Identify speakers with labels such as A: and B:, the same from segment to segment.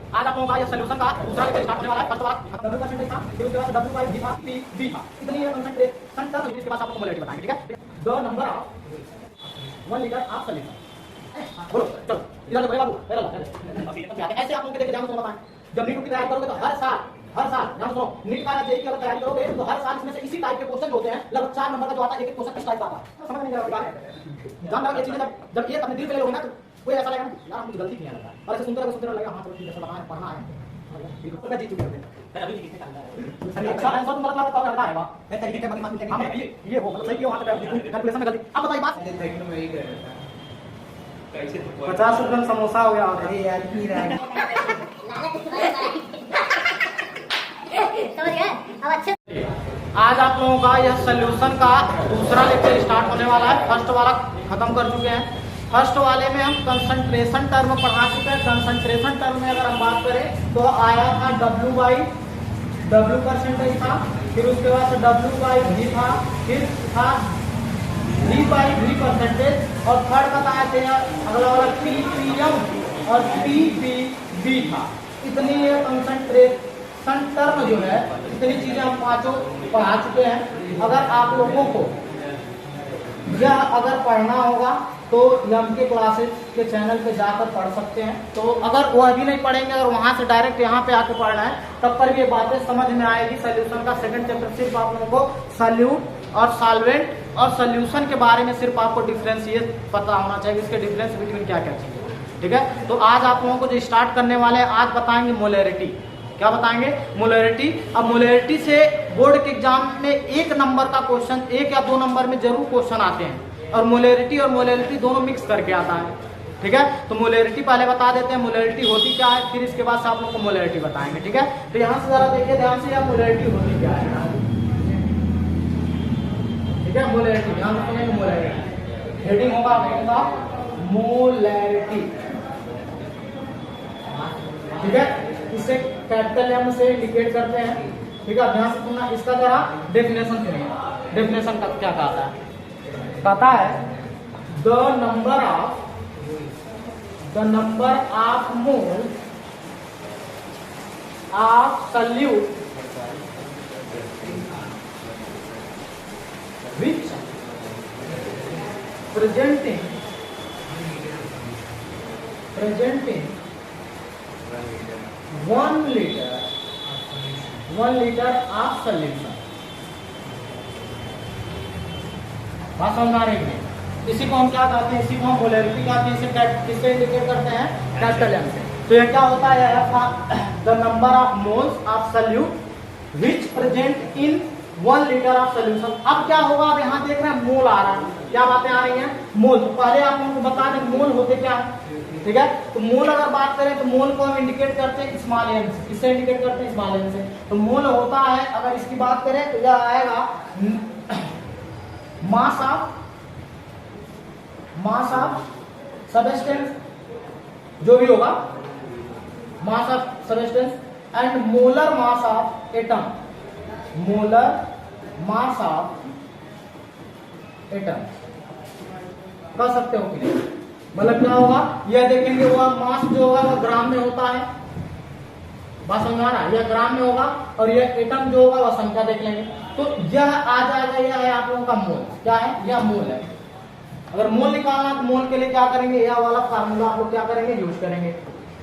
A: आज आप लोगों का ये सोल्यूशन का दूसरा लेक्चर स्टार्ट होने वाला है। फर्स्ट वाला W परसेंटेज था, फिर उसके बाद W बाई V था, P V था। इतनी ये कंसंट्रेशन टर्म, इसके बाद आपको मोलैरिटी बताएंगे, ठीक है। The number of 1 litre of solution. बोलो चलो इधर देखो बाबू, पहला ऐसे आप लोगों के देखे जाओ तो बताएं। जब नीट की तैयारी करोगे तो हर साल ध्यान सुनो, नीट का जेईई की अगर तैयारी करोगे तो हर साल इसमें से इसी टाइप के क्वेश्चन होते हैं। लगभग 4 नंबर का जो आता है, एक एक क्वेश्चन इस टाइप का आता है। समझ में नहीं आ रहा है, जान रहा ये चीजें जब ये अपने दिल पे ले लोगे ना तो कोई ऐसा लगेगा ना यार हम कुछ गलती किया लगा, और ऐसे सुनते लगेगा हाँ चलो ठीक है सब बताएं, पढ़ना है बिल्कुल का जीत चुके हैं। अभी कितने चल रहा है अच्छा आंसर तुम्हारा मतलब कब करना है वाह मैं तरीके के बाकी मालूम नहीं। हां ये हो मतलब सही क्यों वहां पे कैलकुलेशन में गलती। अब बताइए बात देखने में यही कर रहा था कैसे 50 रुपए में समोसा हो गया। अरे यार पी रहा है
B: समझ गए अब अच्छे।
A: आज आप लोगों का यह सोल्यूशन का दूसरा लेक्चर स्टार्ट होने वाला है। फर्स्ट वाला खत्म कर चुके हैं। फर्स्ट वाले में हम कंसंट्रेशन टर्म पढ़ा चुके हैं। कंसंट्रेशन टर्म में अगर हम बात करें तो आया था W परसेंटेज था, फिर उसके बाद से W बाई V था, फिर था V बाई V परसेंटेज, और थर्ड बताया थे अगला वाला PPM और PPV था। इतनी ये कंसंट्रेशन टर्म जो है, इतनी चीजें हम पांचों पढ़ा चुके हैं। अगर आप लोगों को यह अगर पढ़ना होगा तो एम के क्लासेस के चैनल पे जाकर पढ़ सकते हैं। तो अगर वह भी नहीं पढ़ेंगे, अगर वहां से डायरेक्ट यहाँ पे आके पढ़ना है तब पर भी ये बातें समझ में आएगी। सोल्यूशन का सेकंड चैप्टर सिर्फ आप लोगों को सॉल्यूट और सॉल्वेंट और सोल्यूशन के बारे में सिर्फ आपको डिफरेंस ये पता होना चाहिए, इसके डिफरेंस बिटवीन क्या क्या चीजें, ठीक है। तो आज आप लोगों को जो स्टार्ट करने वाले हैं, आज बताएंगे मोलैरिटी। क्या बताएंगे? मोलैरिटी। अब मोलैरिटी से बोर्ड के एग्जाम में 1 नंबर का क्वेश्चन, 1 या 2 नंबर में जरूर क्वेश्चन आते हैं, और मोलैरिटी और मोलैरिटी दोनों मिक्स करके आता है, ठीक है। तो मोलैरिटी पहले बता देते हैं, मोलैरिटी होती क्या है, फिर इसके बाद से आप लोग को मोलैरिटी बताएंगे, ठीक है। तो यहाँ से जरा देखिए ध्यान से, यह मोलैरिटी होती क्या है, ठीक है। मोलैरिटी ध्यान रखिए, मोलैरिटी हेडिंग होगा आपका मोलैरिटी, ठीक है। इसे कैपिटल एम से इंडिकेट करते हैं, ठीक है। ध्यान से सुनना। इसका जरा डेफिनेशन सुनिए, डेफिनेशन का क्या कहता है। कहता है the number of mole of solute which presenting 1 liter of solution। बात समझ आ रही है? इसी को हम क्या कहते हैं, इसी को हम मोलैरिटी कहते हैं। इसे किससे इंडिकेट करते हैं? कैपिटल एम से। तो ये क्या होता है? The number of moles of solute which present in 1 litre of solution. अब क्या होगा? अब यहाँ देख रहे हैं मोल आ रहा है, क्या बातें आ रही हैं? मोल। तो पहले आप लोगों को बता दें मोल होते क्या है, ठीक है। तो मोल अगर बात करें तो मोल को हम इंडिकेट करते हैं स्मॉल एम से, इससे इंडिकेट करते हैं स्मॉल एम से। तो मोल होता है, अगर इसकी बात करें तो यह आएगा मास ऑफ सबस्टेंस, जो भी होगा mass of substance, and molar mass of atom, molar mass of atom कह सकते हो कि नहीं? मतलब क्या होगा? यह देखेंगे वह मास जो होगा वह ग्राम में होता है, बात समझ आ रहा है? यह ग्राम में होगा, और यह एटम जो होगा वह संख्या देख लेंगे। तो यह आ जाएगा, यह है आप लोगों का मोल। क्या है? यह मोल है। अगर मोल निकालना तो मोल के लिए क्या करेंगे? यह वाला फार्मूला आप लोग क्या करेंगे? यूज करेंगे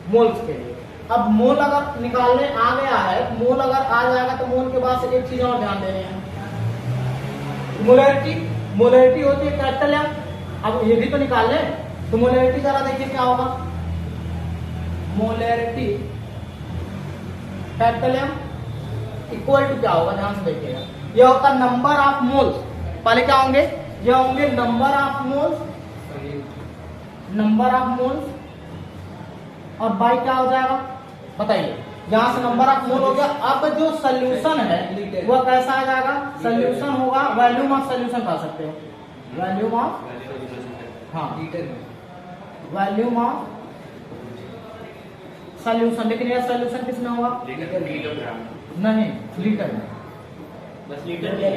A: मोल्स के लिए। अब मोल अगर निकालने आ गया है, मोल अगर आ जाएगा तो मोल के बाद से एक चीज और ध्यान देनी है, मोलैरिटी होती है कैपिटल एम। अब ये भी तो निकाल ले, तो मोलैरिटी जरा देखिए क्या होगा। Molarity capital M equal to क्या होगा? ध्यान से देखिएगा, यह होता है नंबर ऑफ मोल्स। पहले क्या होंगे? यह होंगे नंबर ऑफ मोल्स, और बाई क्या हो जाएगा बताइए? यहां से नंबर ऑफ मोल हो गया। अब जो सोल्यूशन है वह कैसा आ जाएगा? सोल्यूशन होगा वॉल्यूम ऑफ सोल्यूशन कह सकते हो, वॉल्यूम ऑफ, हाँ वॉल्यूम ऑफ सोल्यूशन। लेकिन यह सोल्यूशन किसमें होगा? नहीं, लीटर में, बस लीटर का,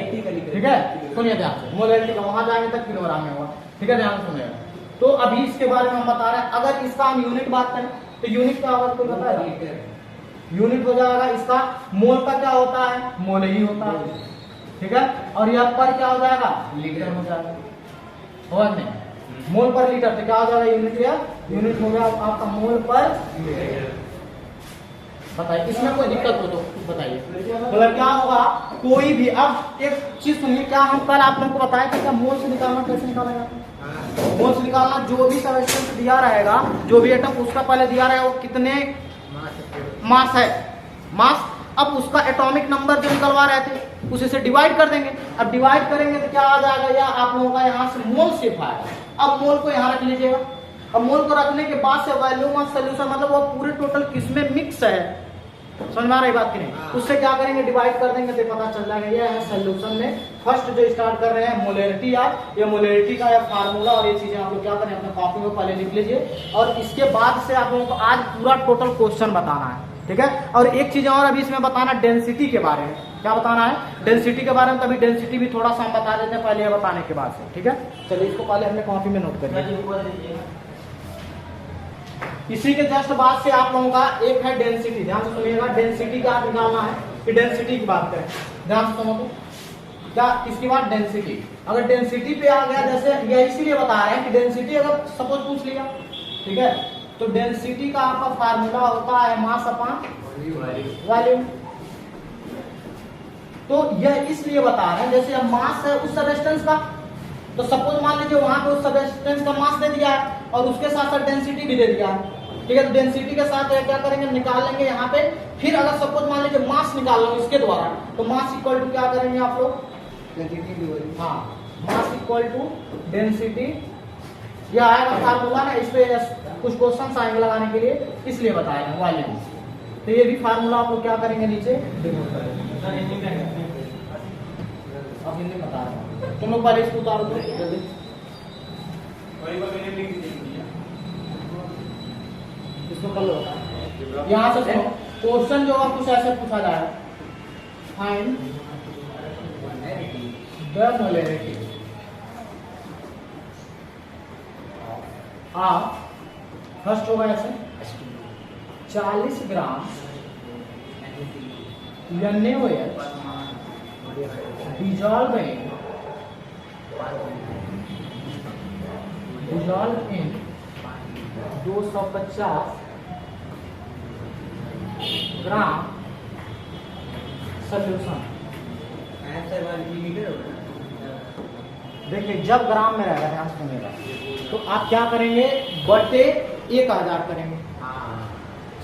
A: ठीक है। सुनिए ध्यान से, मोलैरिटी का वहां जाएंगे तक किलोग्राम में होगा, ठीक है। ध्यान सुनिएगा। तो अभी इसके बारे में हम बता रहे हैं। अगर इसका हम यूनिट बात करें तो यूनिट क्या होगा, कोई बताएगा? यूनिट हो जाएगा इसका। मोल का क्या होता है, मोल ही होता है, ठीक है। और यह पर क्या हो जाएगा, लीटर हो जाएगा, होगा नहीं? मोल पर लीटर तो क्या हो जाएगा, यूनिट या यूनिट हो गया आपका मोल पर लीटर। बताइए इसमें कोई दिक्कत हो तो बताइए। मतलब क्या होगा, कोई भी, अब एक चीज सुनिए, क्या हम कल आप लोगों को बताया कि क्या मोल से निकालना कैसे निकाला जाता है? मोल से निकालना, जो भी सब्सटेंस दिया रहेगा, जो भी एटम उसका पहले दिया रहेगा वो कितने मास है, मास। अब उसका एटॉमिक नंबर जो निकलवा रहे थे उसी से डिवाइड कर देंगे। अब डिवाइड करेंगे तो क्या आ जाएगा, या आप लोगों का यहाँ से मोल शिफ्ट आएगा। अब मोल को यहाँ रख लीजिएगा। अब मोल को रखने के बाद से वॉल्यूम ऑफ सॉल्यूशन, मतलब वो पूरे टोटल किसमें मिक्स है, समझ में आ रही बात की नहीं? उससे क्या करेंगे, डिवाइड कर देंगे तो पता चल जाएगा ये है सॉल्यूशन में फर्स्ट जो स्टार्ट कर रहे हैं मोलरिटी। आप ये मोलरिटी का या फार्मूला और ये चीजें आप लोग क्या करें अपने कॉपी में पहले लिख लीजिए, और इसके बाद से आप लोगों को आज पूरा टोटल क्वेश्चन बताना है, ठीक है। और एक चीज और अभी इसमें बताना, डेंसिटी के बारे में। क्या बताना है, डेंसिटी के बारे में। तभी डेंसिटी भी थोड़ा सा हम बता देते हैं पहले बताने के बाद से, ठीक है। चलिए इसको पहले हमने कॉपी में नोट कर लिया। इसी के जस्ट बाद से आप लोगों का एक है डेंसिटी, ध्यान से सुनिएगा। डेंसिटी का निकालना है कि डेंसिटी की बात करें, ध्यान से सुनो। क्या इसके बाद डेंसिटी, अगर डेंसिटी पे आ गया, जैसे ये इसीलिए बता रहे हैं कि डेंसिटी अगर सपोज पूछ लिया, ठीक है, तो डेंसिटी का आपका फार्मूला होता है मास अपॉन वॉल्यूम। तो यह इसलिए बता रहे हैं, जैसे अब मास है उस सब्सटेंस का, तो सपोज मान लीजिए वहां पे उस सब्सटेंस का मास दे दिया है और उसके साथ साथ डेंसिटी भी दे दिया है, ठीक है। तो डेंसिटी के साथ क्या करेंगे, निकाल लेंगे यहाँ पे। फिर अगर सपोज मान लीजिए मास निकाल लो इसके द्वारा, तो मास इक्वल टू क्या करेंगे आप लोग, हाँ, मास इक्वल टू डेंसिटी। यह आएगा फार्मूला ना, इस पे कुछ क्वेश्चन आएंगे लगाने के लिए, इसलिए बताया वॉल्यूम। तो ये भी फार्मूला आप लोग क्या करेंगे, नीचे डिनोट करेंगे। अब हिंदी बता रहा हूँ, तुम लोग पहले इसको उतारो दो जल्दी। इसको कर लो। यहाँ से सुनो, क्वेश्चन जो है कुछ ऐसे पूछा जा रहा है, find the molarity of, first होगा ऐसे 40 ग्राम NaOH dissolve in 250 gram solution. देखिए जब ग्राम में रहेगा, ध्यान सुनिएगा, तो आप क्या करेंगे, बटे 1000 करेंगे।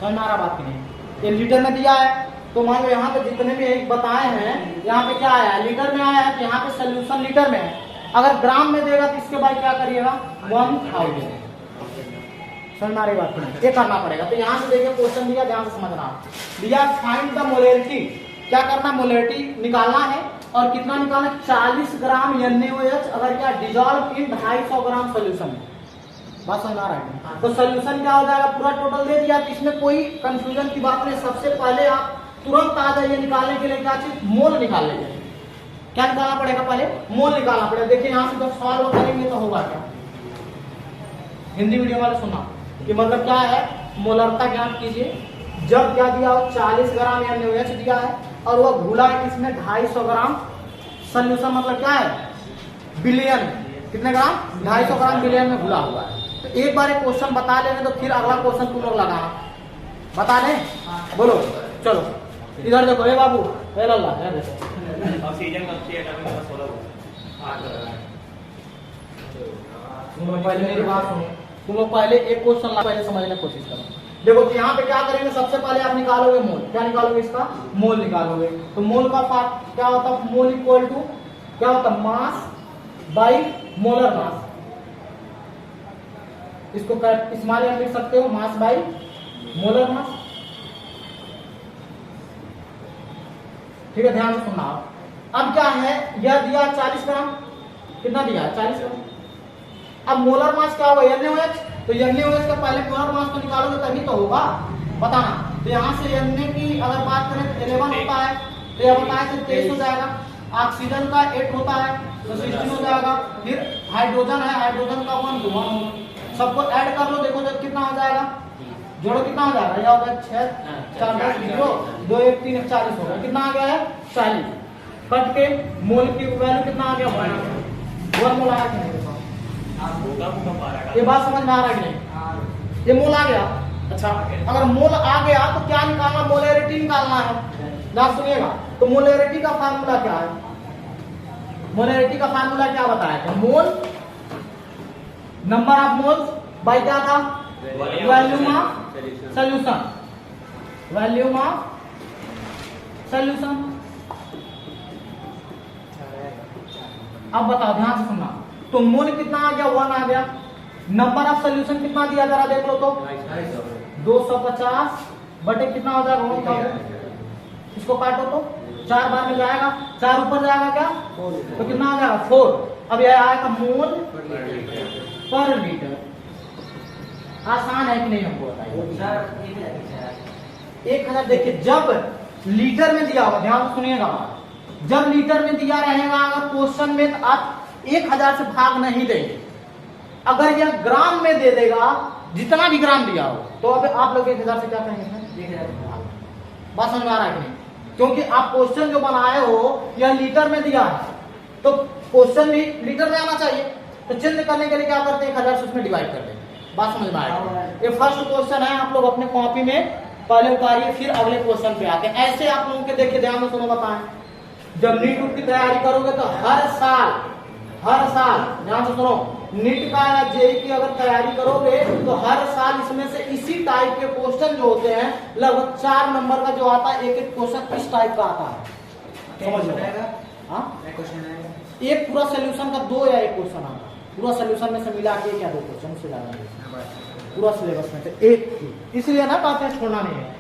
A: समझ में आ रहा बात की नहीं? ये लीटर में दिया है, तो मान लो यहाँ पे जितने भी एक बताए हैं, यहाँ पे क्या आया है, लीटर में आया है, तो यहाँ पे सोल्यूशन लीटर में है। अगर ग्राम में देगा तो इसके बाद क्या करिएगा, 1000। समझ में आ रही बात नहीं? ये करना पड़ेगा। तो यहाँ से देखिए क्वेश्चन दिया, ध्यान से समझना। दिया फाइंड द मोलरिटी, क्या करना, मोलरिटी निकालना है। और कितना निकालना, 40 ग्राम NaOH अगर क्या डिजॉल्व इन 250 ग्राम सोल्यूशन। बात समझ आ रहा है? तो सोल्यूशन क्या हो जाएगा, पूरा टोटल दे दिया, इसमें कोई कंफ्यूजन की बात नहीं। सबसे पहले आप तुरंत आ जाइए निकालने के लिए, क्या चीज, मोल निकाल लीजिए। क्या निकालना पड़ेगा, पहले मोल निकालना पड़ेगा। देखिए यहाँ से जब सॉल्व करेंगे तो होगा क्या, हिंदी वीडियो वाले सुना कि मतलब क्या है, मोलरता ज्ञात कीजिए। जब क्या दिया हो, 40 ग्राम NaOH दिया है और वह घुला है इसमें 250 ग्राम सोल्यूशन, मतलब क्या है, बिलियन, कितने ग्राम, 250 ग्राम बिलियन में घुला हुआ है। तो एक बार एक क्वेश्चन बता लेंगे तो फिर अगला क्वेश्चन तुम लोग लगाना, बता लें, बोलो। चलो इधर देखो, हे बाबू, हे लल्ला, हे देखो,
B: ऑक्सीजन अच्छी है,
A: तुम लोग पहले मेरी बात सुनो, तुम लोग पहले एक क्वेश्चन पहले समझने की कोशिश करो। देखो तो यहाँ पे क्या करेंगे, सबसे पहले आप निकालोगे मोल। क्या निकालोगे, इसका मोल निकालोगे। तो मोल का पार्ट क्या होता है, मोल इक्वल टू क्या होता है, मास बाई मोलर मास। इसको स्मॉल लिख सकते हो, मास बाई मोलर मास, ठीक है। ध्यान से सुनना। अब क्या है, यह दिया 40 ग्राम, कितना दिया, 40 ग्राम। अब मोलर मास क्या होगा, NaOH, तो NaOH का पहले मोलर मास तो निकालोगे तभी तो होगा, बताना। तो यहाँ से Na की अगर बात करें तो 11 होता है, तो यह बताया तो 23 हो जाएगा। ऑक्सीजन का 8 होता है तो 16 हो जाएगा। फिर हाइड्रोजन है, हाइड्रोजन का 1 तो 1 होगा। सबको ऐड कर लो, देखो जब कितना हो जाएगा, जोड़ो कितना हो जाएगा, यह हो गया 6 4 10 0 2 1 3 40 हो गया, कितना आ गया है 40। कट के मोल की वैल्यू कितना आ गया 1 मोल आ गया। ये बात समझ में आ रहा है कि नहीं, ये मोल आ गया। अच्छा अगर मोल आ गया तो क्या निकालना, मोलैरिटी निकालना है। ध्यान सुनिएगा, तो मोलैरिटी का फार्मूला क्या है, मोलैरिटी का फार्मूला क्या बताया था, मोल नंबर ऑफ मोल्स बाय क्या था, volume of solution, volume of solution. अब बताओ ध्यान से सुनना, तो मोल कितना आ गया 1 आ गया, नंबर ऑफ सॉल्यूशन कितना दिया जरा देख लो तो 250 बटे कितना हो जाएगा 1000, इसको काटो तो 4 बार में जाएगा, 4 ऊपर जाएगा क्या तो कितना आ जाएगा 4। अब यह आएगा मोल पर लीटर। आसान है कि नहीं हमको बताइए। 1000 देखिए जब लीटर में दिया होगा, ध्यान सुनिएगा, जब लीटर में दिया रहेगा अगर क्वेश्चन में तो आप 1000 से भाग नहीं देंगे। अगर यह ग्राम में दे देगा, जितना भी ग्राम दिया हो, तो अब आप लोग 1000 से क्या कहेंगे, बात समझ में आ रहा है कि नहीं, क्योंकि आप क्वेश्चन जो बनाए हो यह लीटर में दिया है, तो क्वेश्चन भी लीटर में आना चाहिए। तो चिन्ह करने के लिए क्या करते हैं, 1000 से उसमें डिवाइड कर देंगे। बात समझ में आएगा। ये फर्स्ट क्वेश्चन है, आप लोग अपने कॉपी में पहले उतारिए, फिर अगले क्वेश्चन पे आते हैं। ऐसे आप लोगों के देखिए, ध्यान में सुनो बताएं, जब नीट की तैयारी करोगे तो हर साल ध्यान से सुनो, नीट का या जेईई की अगर तैयारी करोगे तो हर साल इसमें से इसी टाइप के क्वेश्चन जो होते हैं, लगभग 4 नंबर का जो आता है, एक क्वेश्चन इस टाइप का आता है, समझ में आएगा। एक पूरा सोल्यूशन का 2 या 1 क्वेश्चन आता है, पूरा सोल्यूशन में से मिला के 1 या 2 क्वेश्चन, उससे ज्यादा नहीं, पूरा सिलेबस में से एक। इसलिए ना कहते हैं छोड़ना नहीं है।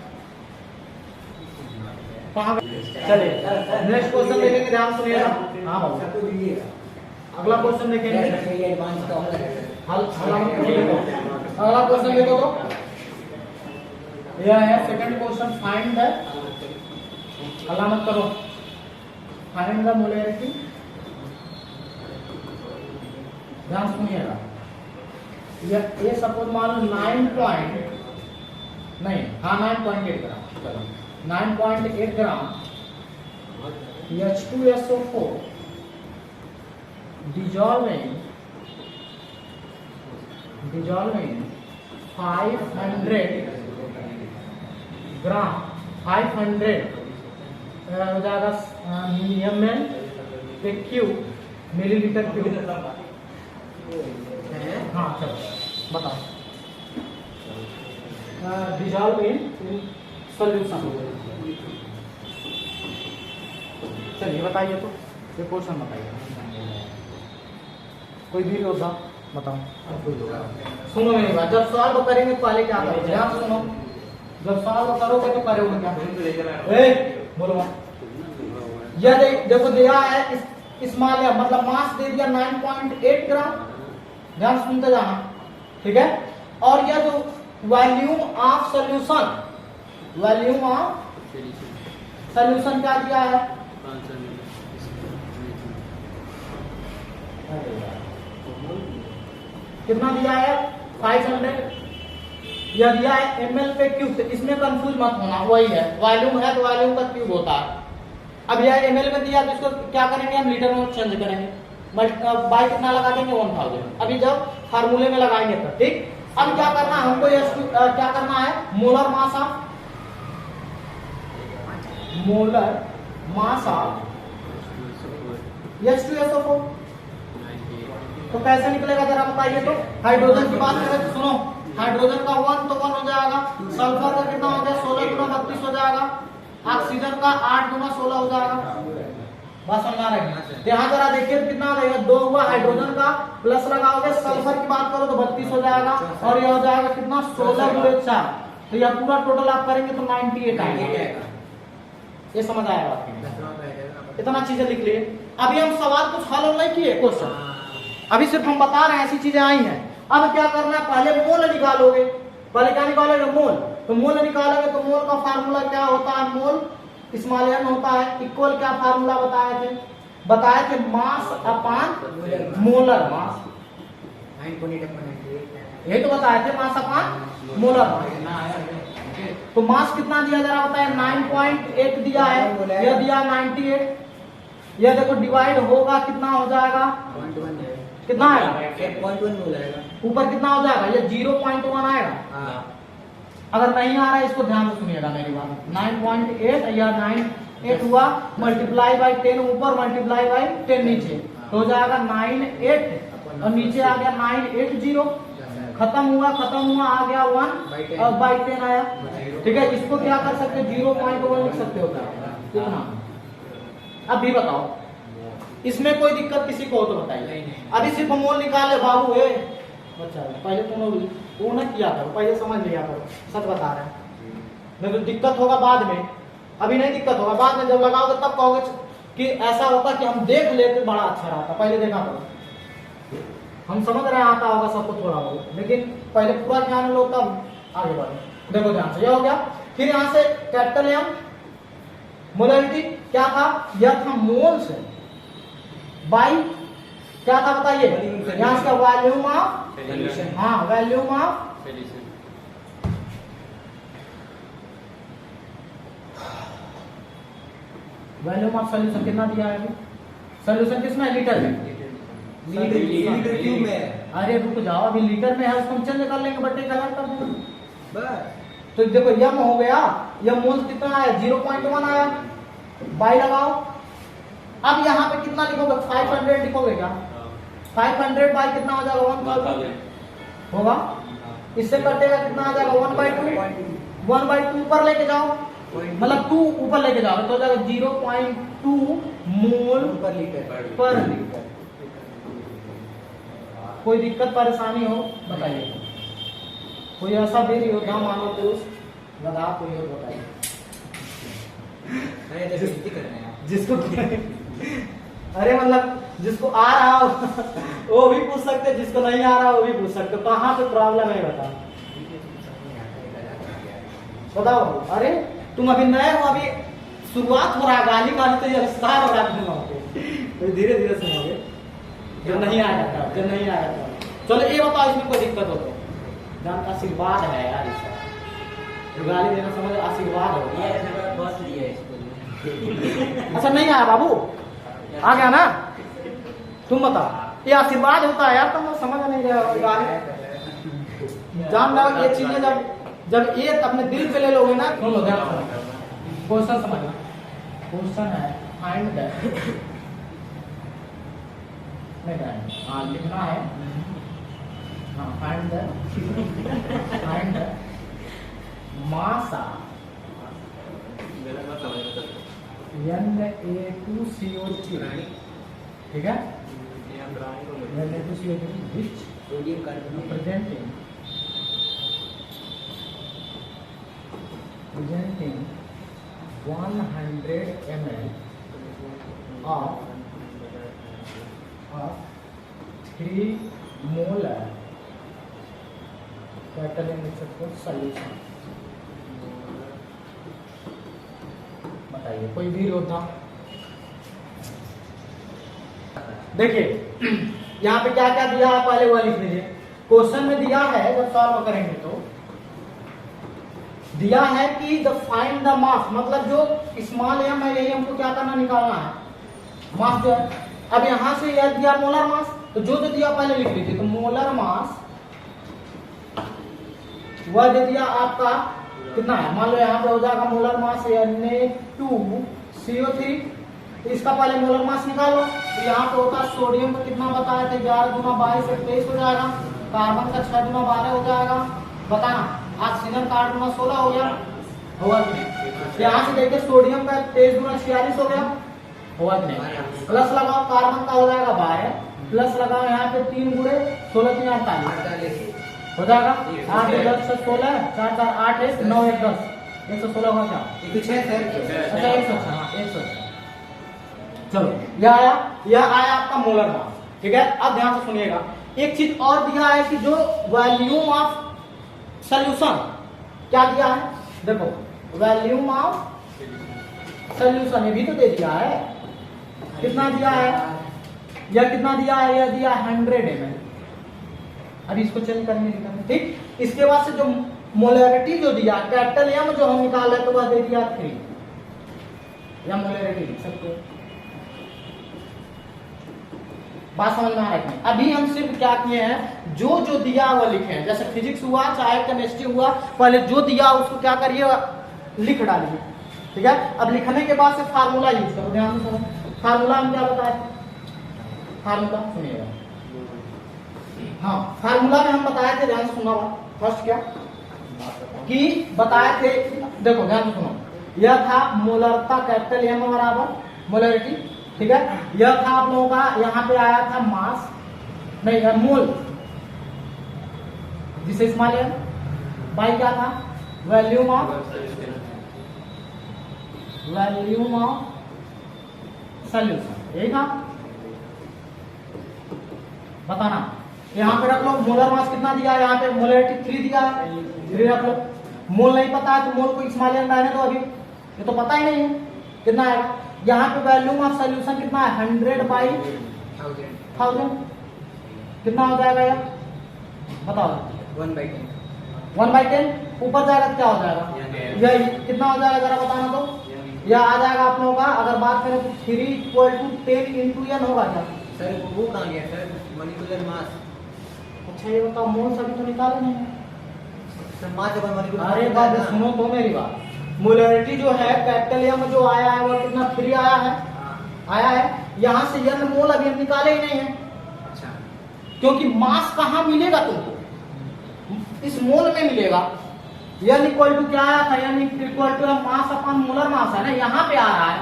A: चलिए नेक्स्ट क्वेश्चन देखेंगे, ध्यान सुनिएगा। हाँ बाबू, अगला क्वेश्चन देखेंगे, अगला क्वेश्चन देखो तो यह है सेकंड क्वेश्चन, फाइंड द, अलामत करो, फाइंड द मोलैरिटी। ध्यान सुनिएगा, ये सपोज मान लो 9.8 ग्राम, चलो 9.8 ग्राम H2SO4 dissolving 500 ग्राम, 500 हो जाएगा ml पे क्यूब, मिलीलीटर क्यूब। हाँ चलो बताओ, डिजॉल्व इन सॉल्यूशन। चलिए बताइए तो, ये क्वेश्चन बताइए, कोई भी होगा बताओ। सुनो मेरी बात, जब सॉल्व करेंगे पहले क्या करोगे, आप सुनो, जब सॉल्व करोगे तो करोगे क्या, बोलो। यह देखो दिया है स्मॉल, मतलब मास दे दिया 9.8 ग्राम, ध्यान सुनते जाना, ठीक है। और यह जो volume of solution, volume of solution क्या दिया है, कितना दिया है 500, यह दिया है ml पे क्यूब। इसमें कंफ्यूज मत होना, वही है, वॉल्यूम है तो वॉल्यूम का क्यूब होता है। अब यह ml में दिया तो इसको क्या करेंगे हम, लीटर में चेंज करेंगे, बाई कितना लगा देंगे 1000। अभी जब फार्मूले में लगाएंगे तो ठीक। अब क्या करना है हमको, क्या करना है, मोलर मास ऑफ H2SO4, तो कैसे निकलेगा जरा बताइए तो। हाइड्रोजन की बात करें तो सुनो, हाइड्रोजन का 1 तो 1 हो जाएगा, सल्फर का कितना हो जाएगा 16 गुना 32 हो जाएगा, ऑक्सीजन का 8 गुना 16 हो जाएगा। बात समझ आ रही है। यहाँ जरा देखिए कितना आ जाएगा, 2 हुआ हाइड्रोजन का, प्लस लगाओगे सल्फर की बात करो तो 32 हो जाएगा, और यह हो जाएगा कितना 16 गुणे 4, तो यह पूरा टोटल आप करेंगे तो 98 आएगा। ये समझ आया बात, इतना चीजें लिख लिए। अभी हम सवाल कुछ हल नहीं किए क्वेश्चन, अभी सिर्फ हम बता रहे हैं, ऐसी चीजें आई हैं। अब क्या करना है, पहले मोल निकालोगे, पहले क्या निकालोगे मोल, तो मोल निकालोगे तो मोल का फार्मूला क्या होता है, मोल स्मॉल n होता है, इक्वल क्या फार्मूला बताए थे मास अपान मोलर मास, यही तो बताए थे, मास अपान मोलर मास। तो मास कितना दिया जरा बताए, 9.8 दिया है, यह दिया 98, यह देखो डिवाइड होगा कितना हो जाएगा, कितना आएगा
B: 8.1 मोल आएगा।
A: ऊपर कितना हो जाएगा, ये 0.1 आएगा। अगर नहीं आ रहा है इसको ध्यान से सुनिएगा मेरी बात, 9.8 या 98 हुआ, मल्टीप्लाई बाई 10 ऊपर, मल्टीप्लाई बाई 10 नीचे, तो हो जाएगा 98 और नीचे आ गया 980, खत्म हुआ आ गया 1 और बाई 10 आया। ठीक है, इसको क्या कर सकते हैं, 0.1 लिख सकते हो कितना। अब भी बताओ इसमें कोई दिक्कत किसी को हो तो बताइए। अभी सिर्फ मोल निकाले बाबू, बच्चा पहले तुम वो ना किया करो, पहले समझ लिया करो, सच बता रहे हैं। नहीं तो दिक्कत होगा बाद में, अभी नहीं दिक्कत होगा, बाद में जब लगाओगे तब कहोगे कि ऐसा होता कि हम देख लेते बड़ा अच्छा रहता, पहले देखा करो। हम समझ रहे हैं आता होगा सबको थोड़ा बहुत, लेकिन पहले पूरा ज्ञान लो तब आगे बढ़ो। देखो ध्यान से, यह हो गया। फिर यहाँ से कैपिटल एम मोलरिटी क्या था, यह था मोल्स बाई क्या था बताइए, यहाँ से वॉल्यूम ऑफ, हाँ volume of volume of solution कितना दिया है अभी, सॉल्यूशन किसमें, लीटर में,
B: लीटर क्यूब में।
A: अरे रुक जाओ, अभी लीटर में है, उसको हम चेंज कर लेंगे, बट्टे का कर देंगे
B: बस।
A: तो देखो यम हो गया, यह मोल कितना आया 0.1 आया, बाई लगाओ। अब यहाँ पे कितना लिखोगे, 500 लिखोगे क्या, 500 बाई कितना हो जाएगा 1000 होगा, इससे कटेगा कितना आ जाएगा 1/2, 1/2 ऊपर लेके जाओ, मतलब 2 ऊपर लेके जाओ तो हो जाएगा 0.2 मोल
B: पर लीटर।
A: कोई दिक्कत परेशानी हो बताइए, कोई ऐसा भी योद्धा मानो दोस्त लगा, कोई और बताइए जिसको अरे मतलब जिसको आ रहा हो वो भी पूछ सकते, जिसको नहीं आ रहा वो भी पूछ सकते, कहाँ पे प्रॉब्लम है बताओ। अरे तुम अभी नए हो, अभी शुरुआत हो रहा है, गाली गाली तो ये विस्तार हो रहा है, तो धीरे धीरे सुनोगे, जो नहीं आया था, जो नहीं आया था। चलो ये बताओ इसमें कोई दिक्कत हो तो, जान आशीर्वाद है यार, इसका गाली देना समझ आशीर्वाद हो। अच्छा नहीं आया बाबू, आ गया ना, तुम बताओ, ये आशीर्वाद होता है यार, तुम समझ नहीं रहे गाली, जान लो ये चीजें जब ये अपने दिल पे ले लोगे ना, सुनो ध्यान से, क्वेश्चन समझना, क्वेश्चन है फाइंड द, नहीं हाँ लिखना है, हाँ फाइंड द मास Na2CO3, ठीक है, Na2CO3 which presenting 100 ml of 3 molar catalytic solution। बताइए कोई भी योद्धा, देखिए यहाँ पे क्या क्या दिया है पहले वह लिख लीजिए। क्वेश्चन में दिया है, जब सॉल्व करेंगे तो दिया है कि द फाइंड द मास, मतलब जो स्मॉल एम है यही हमको क्या करना, निकालना है मास जो है। अब यहां से यह दिया मोलर मास, तो जो दिया पहले लिख लीजिए, तो मोलर मास वह दे दिया आपका कितना है, मान लो यहाँ पे हो जाएगा मोलर मास Na2CO3, तो इसका पहले मोलर मास निकालो। तो यहाँ पे होता है सोडियम का कितना बताया था, 11 × 22 = 23 हो जाएगा, कार्बन का 6 × 12 हो जाएगा, बताना, ऑक्सीजन का 8 × 16 हो गया, होगा कि नहीं। यहाँ से देखिए सोडियम का 23 × 46 हो गया, होगा कि नहीं। प्लस लगाओ, कार्बन का हो जाएगा 12, प्लस लगाओ यहाँ पे 3 × 16 × 48 हो जाएगा, 8 × 10 = 16, 4 4 8 1 9 1 10 116 होगा क्या, अच्छा 106। चलो यह आया आपका मोलर मास, ठीक है। अब ध्यान से सुनिएगा, एक चीज और दिया है कि जो वॉल्यूम ऑफ सॉल्यूशन क्या दिया है, देखो वॉल्यूम ऑफ सॉल्यूशन ये भी तो दे दिया है, कितना दिया है, यह कितना दिया है, यह दिया 100 ml। अब इसको चेंज करने, ठीक। इसके बाद से जो मोलरिटी जो दिया कैपिटल एम जो हम निकाल रहे तो वह दे दिया 3 या मोलरिटी लिख सकते हो। बात समझ में आ रही है। अभी हम सिर्फ क्या किए हैं, जो जो दिया वो लिखे हैं। जैसे फिजिक्स हुआ चाहे केमिस्ट्री हुआ, पहले जो दिया उसको क्या करिए लिख डालिए, ठीक है। अब लिखने के बाद से फार्मूला यूज करो, ध्यान से सुनो। फार्मूला हम क्या बताए, फार्मूला सुनिएगा। हाँ, फार्मूला में हम बताए थे, ध्यान से सुना। फर्स्ट क्या कि बताए थे, देखो ध्यान से सुनो। यह था मोलरता कैपिटल एम बराबर मोलरिटी, ठीक है। यह था आप लोगों का, यहाँ पे आया था मास नहीं मोल, जिसे स्मॉल एम बाई क्या था वॉल्यूम ऑफ सॉल्यूशन, यही था। बताना यहाँ पे रख लो मोलर मास कितना दिया है, यहाँ पे मोलरिटी 3 दिया है, 3 रख लो। मोल नहीं पता है तो मोल को स्मॉल एम रहने दो, अभी ये तो पता ही नहीं है कितना आएगा। यहाँ पे वॉल्यूम ऑफ सॉल्यूशन कितना है 100/1000, कितना हो जाएगा यार बताओ। 1/10 ऊपर जाएगा तो क्या हो जाएगा, यही कितना हो जाएगा जरा बताना तो। यह आ जाएगा आप लोगों का, अगर बात करें तो 3 = 10 × n होगा क्या
B: सर? वो कहाँ गया सर, मॉलिक्यूलर मास?
A: अच्छा ये बताओ, मोल सभी तो निकाले नहीं है। अरे बात सुनो तो मेरी बात, मोलरिटी जो है कैपिटल एम जो आया है वो कितना 3 आया है, आया है। यहाँ से n मोल अभी हम निकाले ही नहीं है।
B: अच्छा,
A: क्योंकि मास कहाँ मिलेगा तुमको, इस मोल में मिलेगा। n = क्या आया था, n = mass upon molar mass है ना, यहाँ पे आ रहा है।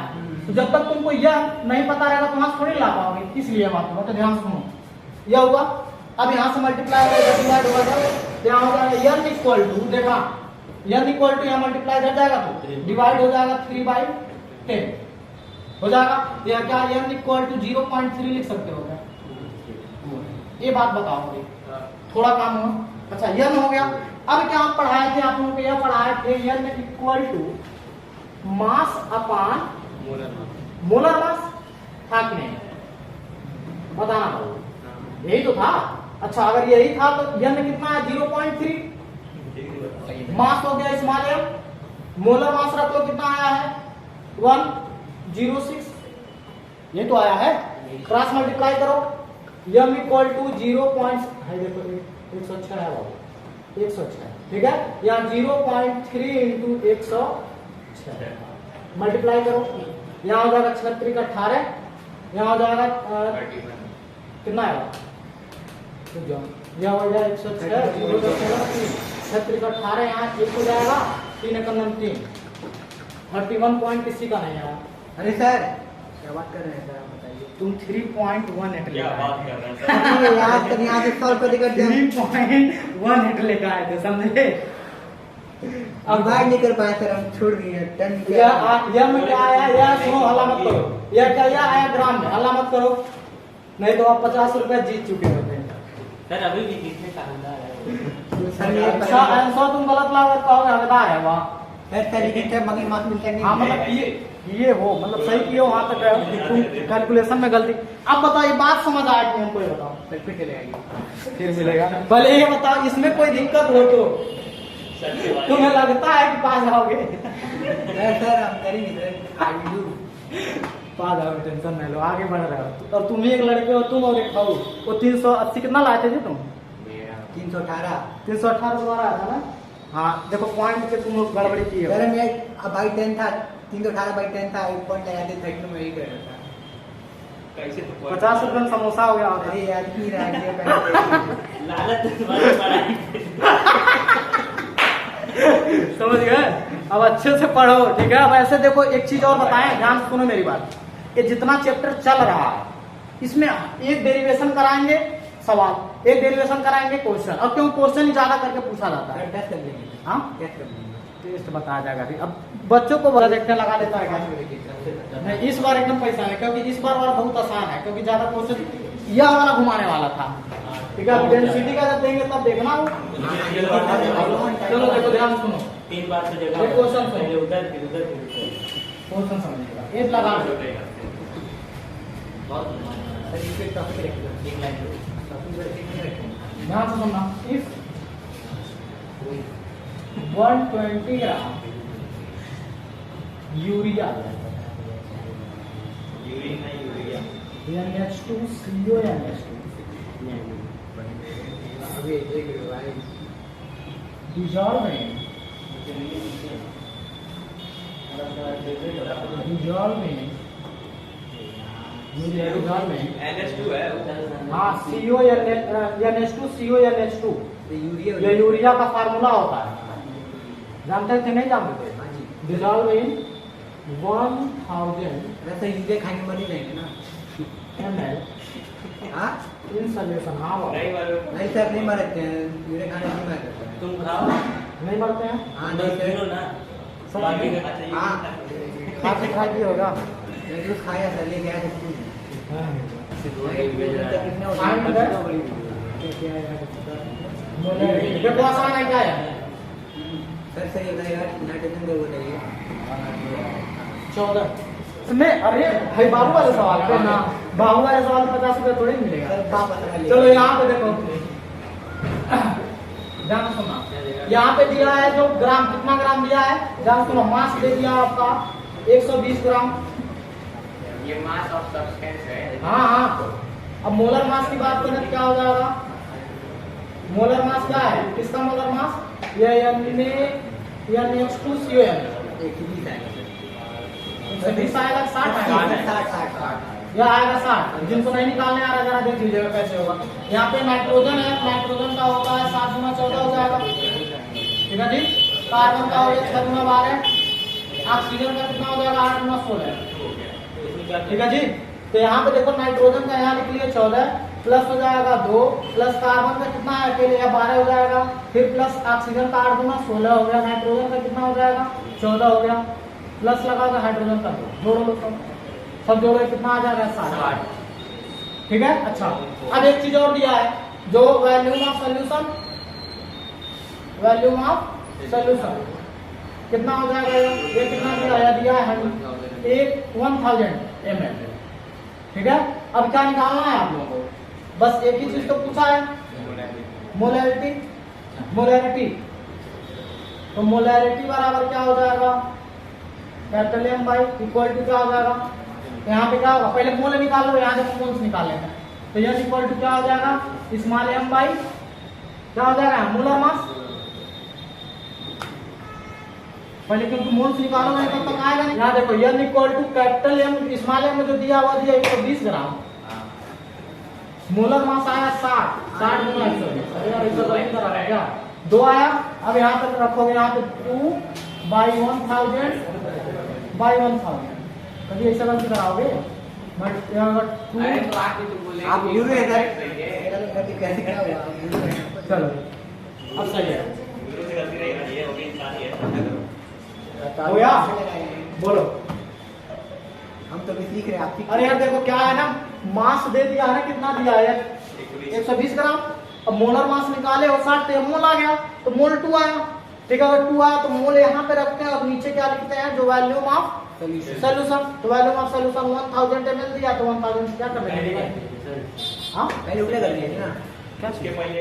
A: तो जब तक तुमको यह नहीं पता रहेगा तो मास थोड़ी ला पाओगे, इसलिए बात तो ध्यान सुनो। यह हुआ, अब यहाँ से मल्टीप्लाई करेगा डिवाइड होगा, यहाँ हो जाएगा n = देखा n = यहाँ मल्टीप्लाई कर जाएगा तो डिवाइड हो जाएगा 3/10 हो जाएगा। यह क्या n = 0.3 लिख सकते हो क्या, ये बात बताओ, थोड़ा काम हुआ। अच्छा n हो गया। अब क्या आप पढ़ाए थे, आप लोगों को यह पढ़ाए थे n = mass upon molar mass, था कि नहीं बताना भाई, यही तो था। अच्छा अगर यही था तो n कितना है 0.3, मास हो गया स्मॉल एम, मोलर मास रख लो कितना आया है 106, ये तो आया है। क्रॉस मल्टीप्लाई करो, m = 0. देखो 106 है बाबू, 106 ठीक है। यहाँ 0.3 × 106 मल्टीप्लाई करो, यहाँ हो जाएगा 36 × 18, यहाँ हो जाएगा कितना है, यह हो जाएगा 106, 36 × 18, यहाँ 1 हो जाएगा, 3 × 9 3, 31 पॉइंट किसी का नहीं है।
B: अरे सर क्या बात कर रहे हैं सर, आप बताइए।
A: तुम 3.18
C: क्या बात कर रहे हैं
B: यार यहाँ से सॉल्व कर दिया,
A: 3.18 लेकर आए थे, समझे।
B: अब डिवाइड नहीं कर पाए सर, हम छोड़ दिए। 10
A: यह में क्या आया, यह सुनो हल्ला मत करो, यह क्या यह आया ग्राम में, हल्ला मत करो नहीं तो आप 50 रुपए जीत चुके होते हैं।
C: सर अभी भी जीतने का अंदाज है
B: सर ये
A: अच्छा आंसर तुम गलत लाओगे कहोगे हकदार है वहाँ।
B: सर लेकिन मगर मार्क्स मिलता नहीं।
A: हाँ मतलब ये हो, मतलब सही किए वहाँ तक है, तुम कैलकुलेशन में गलती। अब बताओ ये बात समझ आए कि हमको, ये बताओ
B: फिर चले आएगी,
A: फिर मिलेगा। पहले ये बताओ इसमें कोई दिक्कत हो तो तुम्हें लगता है कि पास आओगे?
B: सर हम करेंगे सर, आई विल डू।
A: पास आओगे, टेंशन नहीं लो, आगे बढ़ रहे हो। और तुम ही एक लड़के हो, तुम और एक खाओ। वो 380 कितना लाए थे जी तुम?
B: 318
A: दोबारा आया था ना। हाँ देखो पॉइंट पे तुम लोग गड़बड़ी की
B: सर
A: है।
B: मैं बाई 10 था, 318/10 था, 1 पॉइंट लगाते 30 में ही कर रहा था।
C: कैसे तो
A: 50 रुपए में समोसा हो गया होता।
B: अरे यार की रहा है
C: लालच तुम्हारी पढ़ाई
A: समझ गए। अब अच्छे से पढ़ो, ठीक है। अब ऐसे देखो एक चीज और बताएं, ध्यान से सुनो मेरी बात। ये जितना चैप्टर चल रहा है इसमें एक डेरिवेशन कराएंगे सवाल, एक डेरिवेशन कराएंगे क्वेश्चन, और क्यों क्वेश्चन ही ज्यादा करके पूछा जाता है।
B: टेस्ट कर लेंगे,
A: हाँ
B: टेस्ट कर लेंगे,
A: टेस्ट बताया जाएगा। अब बच्चों को प्रोजेक्ट लगा देता है क्या? नहीं इस बार एकदम पैसा है, क्योंकि इस बार और बहुत आसान है, क्योंकि ज्यादा क्वेश्चन यह वाला घुमाने वाला था, ठीक है। डेंसिटी का जब देंगे तब देखना हो। चलो देखो ध्यान सुनो,
C: 3 बार से
A: ये क्वेश्चन सुनो।
C: पहले उधर फिर उधर फिर
A: क्वेश्चन समझिएगा, ये लगा दो।
C: बहुत
B: सर इसे टॉपिक रखिए,
C: एक लाइन
B: टॉपिक पर रखेंगे।
A: ध्यान से सुनना। इफ 120 ग्राम यूरिया
C: यूरिन नहीं यूरिया
A: NH2CO NH2
B: अभी एक भाई
A: dissolving
C: NH2 है
A: हाँ CO NH2 CO NH2
B: तो यूरिया
A: ये यूरिया का फार्मूला होता है, जानते थे नहीं जानते थे?
B: हाँ जी
A: डिजॉल्व इन 1000
B: वैसे यूरिया खाने मर ही जाएंगे ना
A: ml
B: हाँ
A: इन सॉल्यूशन। हाँ वो
C: नहीं मालूम
B: नहीं सर नहीं मरते हैं यूरिया खाने नहीं मरते हैं
C: तुम खाओ
A: नहीं मरते हैं,
B: हाँ
C: बस
B: नहीं
C: गिनो
B: सर
C: ना
A: सब
C: बाकी
A: गिनो।
C: का अच्छा ये
B: हाँ।
A: खाते खाते होगा।
B: नहीं तो खाया सर ले गया स्कूल
A: देखो आसान है क्या है?
B: सर सही होता है यार नाइट्रोजन का बताइए
A: 14 नहीं, अरे भाई बाबू वाले सवाल पे ना, बाबू वाले सवाल में 50 रुपये थोड़ी मिलेगा।
B: सर बाप पता नहीं
A: चलो यहाँ पे देखो, ध्यान सुना, यहाँ पे दिया है जो ग्राम, कितना ग्राम दिया है ध्यान सुनो, मास दे दिया आपका 120 ग्राम।
C: ये मास ऑफ सब्सटेंस है
A: हाँ हाँ, अब मोलर मास की बात करें तो क्या हो जाएगा? मोलर मास क्या है, किसका मोलर मास? ये NH2CO
B: एक ही बीस आएगा सर
A: 20 आएगा 60 आएगा,
B: 60
A: यह आएगा 60। जिनको नहीं निकालने आ रहा जरा देख लीजिएगा कैसे होगा। यहाँ पे नाइट्रोजन है, नाइट्रोजन का होता है 7 गुना 14 हो जाएगा, ठीक है जी। कार्बन का हो गया 6 गुना 12, ऑक्सीजन का कितना हो जाएगा 8 गुना 16, ठीक है जी। तो यहाँ पे देखो नाइट्रोजन का यहाँ लिख लिया 14 प्लस हो जाएगा 2 प्लस कार्बन का कितना है अकेले 12 हो जाएगा, फिर प्लस ऑक्सीजन का 8 गुना 16 हो गया, नाइट्रोजन का कितना हो जाएगा 14 हो गया, प्लस लगा था हाइड्रोजन का 2, जोड़ो लो सब जोड़ो कितना आ जाएगा 60, ठीक है। अच्छा अब एक चीज और दिया है जो volume of solution, volume of solution कितना हो जाएगा, ये कितना दिया है 1000 ml, ठीक है। अब क्या निकालना है आप लोगों को, बस एक ही चीज तो पूछा है, मोलैरिटी। मोलैरिटी तो मोलैरिटी बराबर क्या हो जाएगा, capital M by equal to क्या हो जाएगा, यहाँ पे क्या होगा, पहले मोल निकालो, यहाँ से मोल्स निकालेंगे, तो यह इक्वल टू क्या हो जाएगा, स्मॉल m बाई क्या हो जाएगा, मोलर मास। पहले क्योंकि मोल्स निकालोगे तब तक आएगा नहीं। यहाँ देखो n equal to capital M, small m में जो दिया हुआ दिया 120 ग्राम, मोलर मास आया 60 गुना 120, अरे यार इससे गलती करा है क्या, 2 आया। अब यहाँ पे रखोगे, यहाँ पे 2 बाई 1000 कभी ऐसा गलती कराओगे, बट यहाँ 2
B: आप यूरिया सर कैसे क्या हुआ
A: चलो अब सही है,
C: गुरु से गलती नहीं है, वो भी इंसान ही है।
A: हो गया, बोलो।
B: हम तो भी सीख रहे हैं आप सीख
A: अरे यार देखो क्या है ना, मास दे दिया है ना, कितना दिया है 120 ग्राम, अब मोलर मास निकाले और 60 तो मोल आ गया, तो मोल 2 आया, ठीक है। अगर 2 आया तो मोल यहाँ पे रखते हैं और नीचे क्या लिखते हैं, जो वॉल्यूम ऑफ सॉल्यूशन, तो वॉल्यूम ऑफ सॉल्यूशन 1000 ml दिया, तो 1000 क्या कर देंगे, हाँ
B: पहले उल्टा कर दिया ना
A: क्या
C: उसके पहले